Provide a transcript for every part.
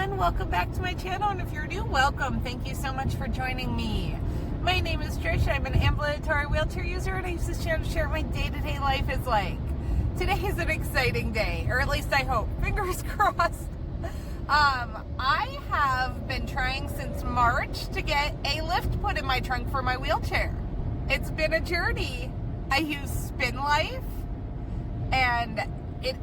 everyone, welcome back to my channel, and if you're new, welcome. Thank you so much for joining me. My name is Trish. I'm an ambulatory wheelchair user, and I use this channel to share what my day-to-day life is like. Today is an exciting day, or at least I hope. Fingers crossed. I have been trying since March to get a lift put in my trunk for my wheelchair. It's been a journey. I use Spin Life, and it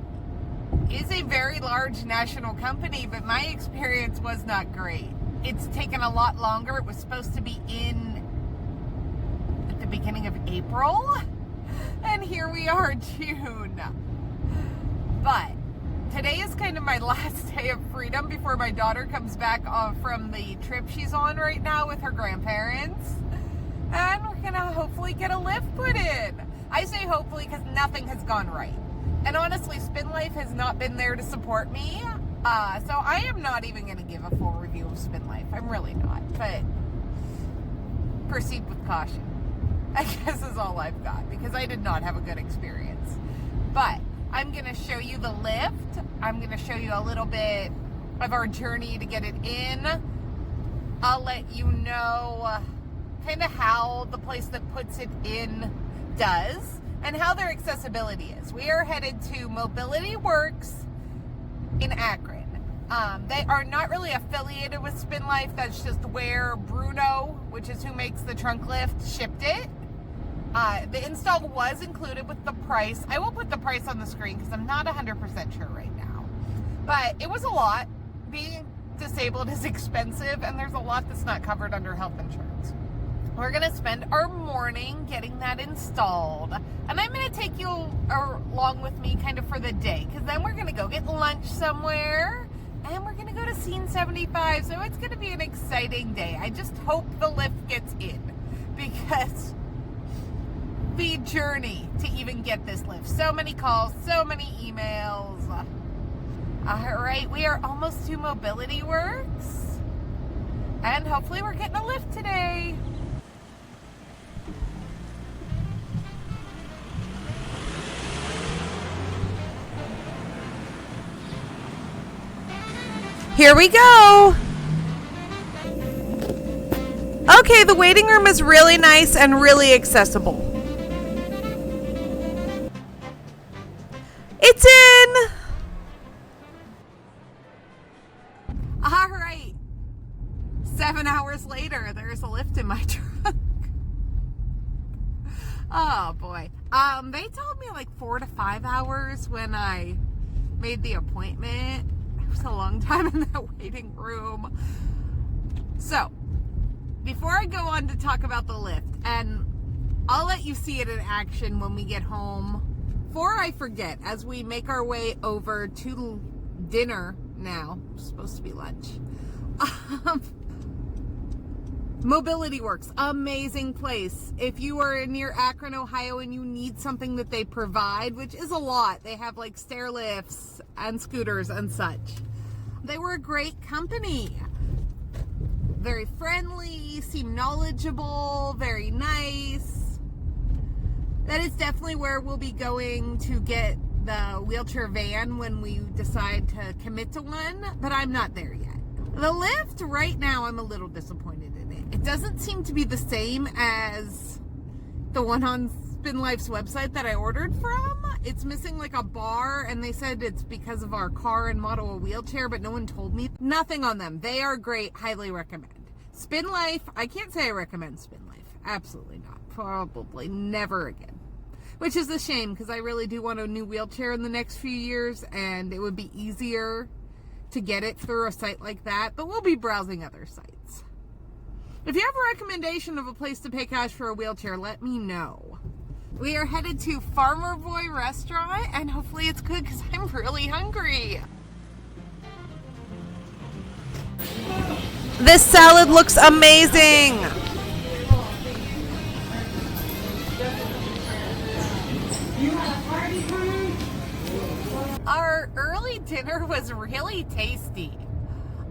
is a very large national company, but my experience was not great. It's taken a lot longer. It was supposed to be in at the beginning of April, and here we are, June. But today is kind of my last day of freedom before my daughter comes back from the trip she's on right now with her grandparents, and we're gonna hopefully get a lift put in. I say hopefully because nothing has gone right. And honestly, Spin Life has not been there to support me. So I am not even going to give a full review of Spin Life. I'm really not. But proceed with caution, I guess, is all I've got. Because I did not have a good experience. But I'm going to show you the lift. I'm going to show you a little bit of our journey to get it in. I'll let you know kind of how the place that puts it in does. And how their accessibility is. We are headed to Mobility Works in Akron. They are not really affiliated with Spin Life. That's just where Bruno, which is who makes the trunk lift, shipped it. The install was included with the price. I will put the price on the screen because I'm not 100% sure right now. But it was a lot. Being disabled is expensive, and there's a lot that's not covered under health insurance. We're going to spend our morning getting that installed. And I'm going to take you along with me kind of for the day. Because then we're going to go get lunch somewhere. And we're going to go to Scene 75. So it's going to be an exciting day. I just hope the lift gets in. Because the journey to even get this lift. So many calls, so many emails. Alright, we are almost to Mobility Works. And hopefully we're getting a lift today. Here we go. Okay, the waiting room is really nice and really accessible. It's in. All right. 7 hours later, there's a lift in my truck. Oh boy. They told me like 4 to 5 hours when I made the appointment. A long time in that waiting room. So, before I go on to talk about the lift, and I'll let you see it in action when we get home, before I forget, as we make our way over to dinner now, it's supposed to be lunch. Mobility Works, amazing place. If you are near Akron, Ohio, and you need something that they provide, which is a lot, they have like stair lifts and scooters and such. They were a great company. Very friendly, seem knowledgeable, very nice. That is definitely where we'll be going to get the wheelchair van when we decide to commit to one, but I'm not there yet. The lift, right now, I'm a little disappointed in it. It doesn't seem to be the same as the one on Spin Life's website that I ordered from. It's missing like a bar, and they said it's because of our car and model of wheelchair, but no one told me. Nothing on them. They are great. Highly recommend. Spin Life, I can't say I recommend Spin Life. Absolutely not. Probably never again. Which is a shame, because I really do want a new wheelchair in the next few years, and it would be easier to get it through a site like that, but we'll be browsing other sites. If you have a recommendation of a place to pay cash for a wheelchair, let me know. We are headed to Farmer Boy Restaurant, and hopefully it's good because I'm really hungry. This salad looks amazing. Our early dinner was really tasty.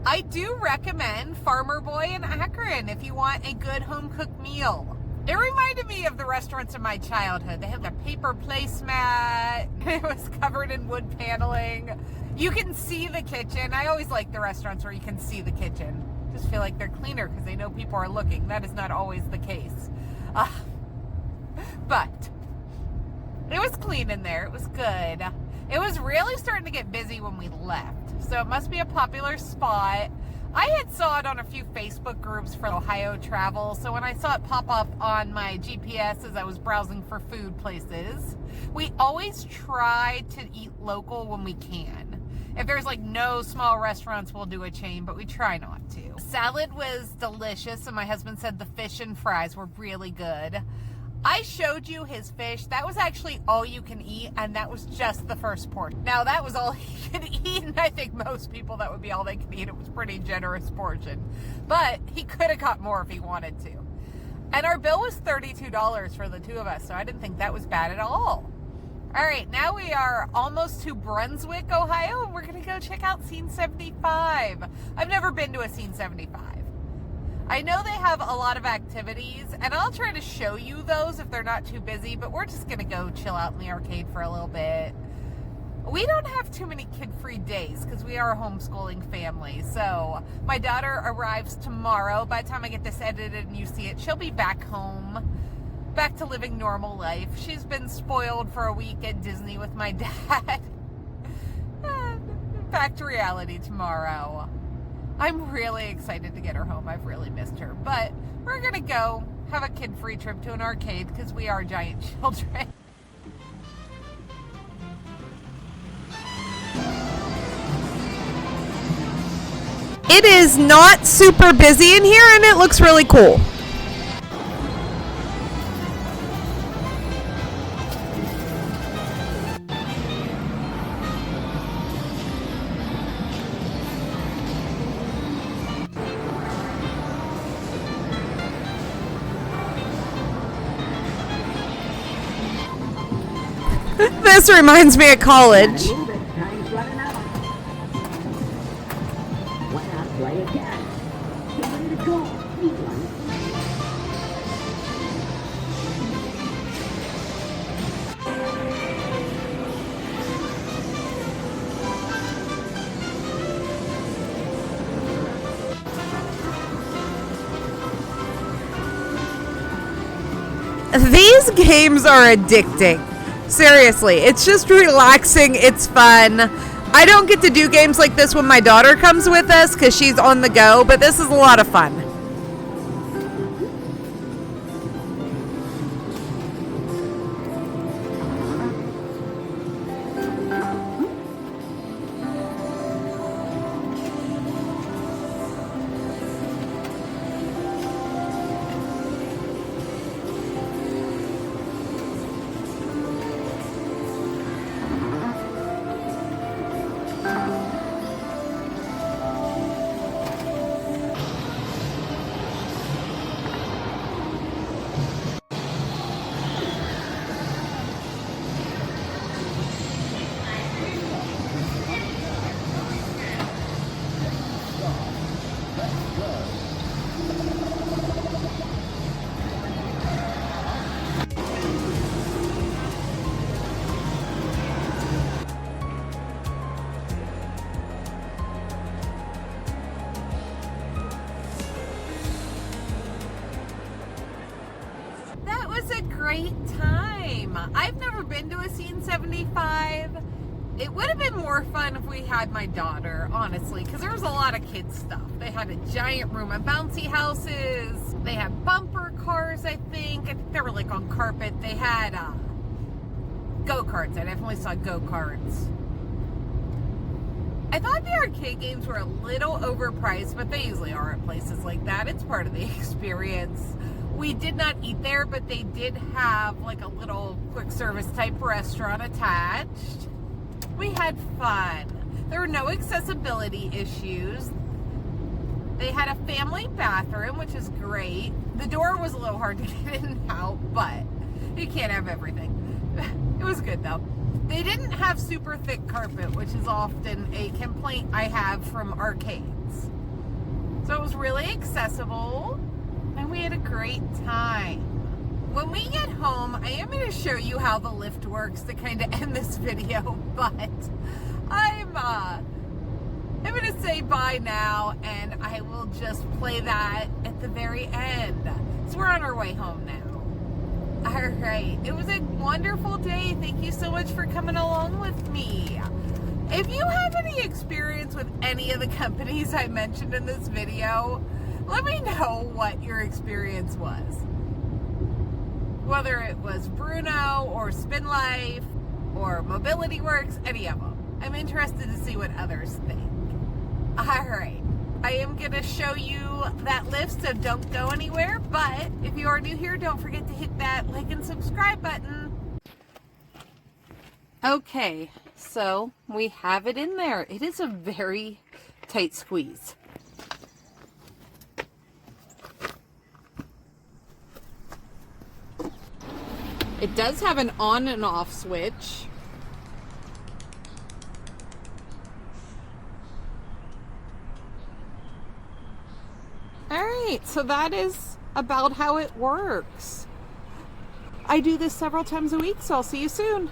I do recommend Farmer Boy in Akron if you want a good home-cooked meal. It reminded me of the restaurants of my childhood. They had the paper placemat. It was covered in wood paneling. You can see the kitchen. I always like the restaurants where you can see the kitchen. Just feel like they're cleaner because they know people are looking. That is not always the case. But it was clean in there. It was good. It was really starting to get busy when we left. So it must be a popular spot. I had saw it on a few Facebook groups for Ohio travel. So when I saw it pop up on my GPS as I was browsing for food places, we always try to eat local when we can. If there's like no small restaurants, we'll do a chain, but we try not to. Salad was delicious, and my husband said the fish and fries were really good. I showed you his fish. That was actually all you can eat, and that was just the first portion. Now, that was all he could eat, and I think most people, that would be all they could eat. It was a pretty generous portion. But he could have got more if he wanted to. And our bill was $32 for the two of us, so I didn't think that was bad at all. All right, now we are almost to Brunswick, Ohio, and we're going to go check out Scene 75. I've never been to a Scene 75. I know they have a lot of activities, and I'll try to show you those if they're not too busy, but we're just going to go chill out in the arcade for a little bit. We don't have too many kid-free days because we are a homeschooling family, so my daughter arrives tomorrow. By the time I get this edited and you see it, she'll be back home. Back to living normal life. She's been spoiled for a week at Disney with my dad. Back to reality tomorrow. I'm really excited to get her home. I've really missed her. But we're going to go have a kid-free trip to an arcade because we are giant children. It is not super busy in here, and it looks really cool. This reminds me of college. These games are addicting. Seriously, it's just relaxing. It's fun. I don't get to do games like this when my daughter comes with us because she's on the go, but this is a lot of fun. Great time. I've never been to a Scene 75. It would have been more fun if we had my daughter, honestly, because there was a lot of kids stuff. They had a giant room of bouncy houses. They had bumper cars, I think they were like on carpet. They had go-karts. I definitely saw go-karts. I thought the arcade games were a little overpriced, but they usually are at places like that. It's part of the experience. We did not eat there, but they did have like a little quick service type restaurant attached. We had fun. There were no accessibility issues. They had a family bathroom, which is great. The door was a little hard to get in and out, but you can't have everything. It was good though. They didn't have super thick carpet, which is often a complaint I have from arcades. So it was really accessible. And we had a great time. when we get home, I am going to show you how the lift works to kind of end this video, but I'm going to say bye now, and I will just play that at the very end. So we're on our way home now. All right, it was a wonderful day. Thank you so much for coming along with me. If you have any experience with any of the companies I mentioned in this video, let me know what your experience was. Whether it was Bruno or Spin Life or Mobility Works, any of them. I'm interested to see what others think. All right, I am going to show you that lift, so don't go anywhere. But if you are new here, don't forget to hit that like and subscribe button. Okay, so we have it in there. It is a very tight squeeze. It does have an on and off switch. All right, so that is about how it works. I do this several times a week, so I'll see you soon.